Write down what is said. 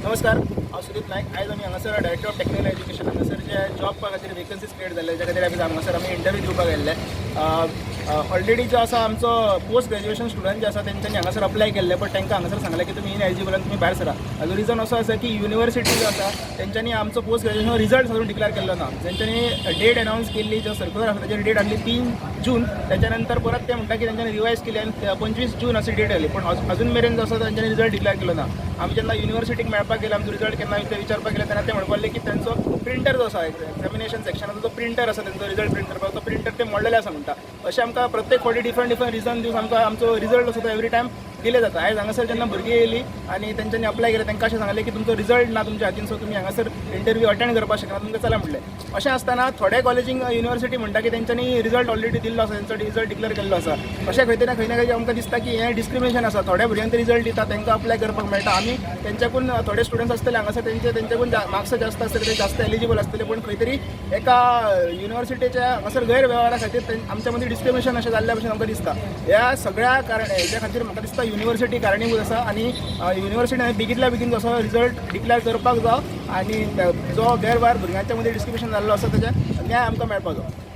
नमस्कार, हांव सुदीप नायक. आयज आमी हांगासर डायरेक्टर ऑफ टेक्निकल एज्युकेशन हांगासर जे जॉब खातीर वेकन्सीज क्रिएट जाल्ले तेच्या खातीर हांगासर आमी इंटरव्यू दिवपाक गेल्ले. ऑलरेडी जो आसा आमचो पोस्ट ग्रॅज्युएशन स्टुडंट जे आसा तेंच्यांनी हांगासर अप्लाय केल्ले, बट तांकां हांगासर सांगलें की तुमी इनएलिजिबल आनी तुमी भायर सरा. हाजो रिजन असो आसा की युनिवर्सिटी जो आसा तेंच्यांनी आमचो पोस्ट ग्रॅज्युएशन रिजल्ट अजून डिक्लेअर केल्लो ना. तेंच्यांनी डेट अनाउन्स केल्ली, जो सर्क्युलर आसा तेची डेट आसली 3 जून. त्याच्या नंतर परत ते म्हणटा की तेंच्यांनी रिवायज केली आनी 25 जून अशी डेट आली, पण अजून मेरेन जो आसा तेंच्यांनी रिजल्ट डिक्लेअर केलो ना. आमी जेन्ना युनिवर्सिटीक मेळपाक गेले, आमचो रिजल्ट केन्ना ते विचारपाक गेले, तेन्ना ते म्हणपाक की तेंचो प्रिंटर जो आसा एक्झामिनेशन सेक्शनाचो जो प्रिंटर आसा तेंचो रिजल्ट प्रिंट करपाचो तो प्रिंटर ते मोडलेले आसा म्हणटा. अशें आमकां प्रत्येक फावटी डिफरंट रिजन दिवन आमचो रिजल्ट आसा तो एवरी टायम डिले जाता. आयज हांगासर जेन्ना भुरगीं येयली आनी तेंच्यांनी अप्लाय केलें, तांकां अशें सांगलें की तुमचो रिजल्ट ना तुमच्या हातीन, सो तुमी हांगासर इंटरव्यू अटेंड करपाक शकना, तुमकां चला म्हटलें. अशें आसतना थोड्या कॉलेजींक युनिवर्सिटी म्हणटा की तेंच्यांनी रिजल्ट ऑलरेडी दिल्लो आसा, तेंचो रिजल्ट डिक्लेअर केल्लो आसा. अशें खंय ना खंय आमकां दिसता की हें डिस्क्रिमिनेशन आसा. थोड्या भुरग्यांक ते रिजल्ट दिता, तांकां अप्लाय करपाक मेळटा. आमी तेंच्याकून थोडे स्टुडंट्स आसतले हांगासर, तेंच्याकून मार्क्स जास्त आसतले, ते जास्त एलिजिबल आसतले, पूण खंय तरी एका युनिवर्सिटीच्या हांगासर गैरव्यवहारा खातीर आमच्या मदीं डिस्क्रिमिनेशन अशें जाल्ल्या भशेन आमकां दिसता. ह्या सगळ्या हेच्या खातीर म्हाका दिसता युनिवर्सिटी कारणीभूत आसा आनी युनिवर्सिटीन बेगींतल्या बेगीन जसो रिजल्ट डिक्लेअर करपाक जाय आनी जो गैरव्यवहार भुरग्यांच्या मदीं डिस्क्रिमिनेशन जाल्लो आसा तेजे न्याय आमकां मेळपाक जाय.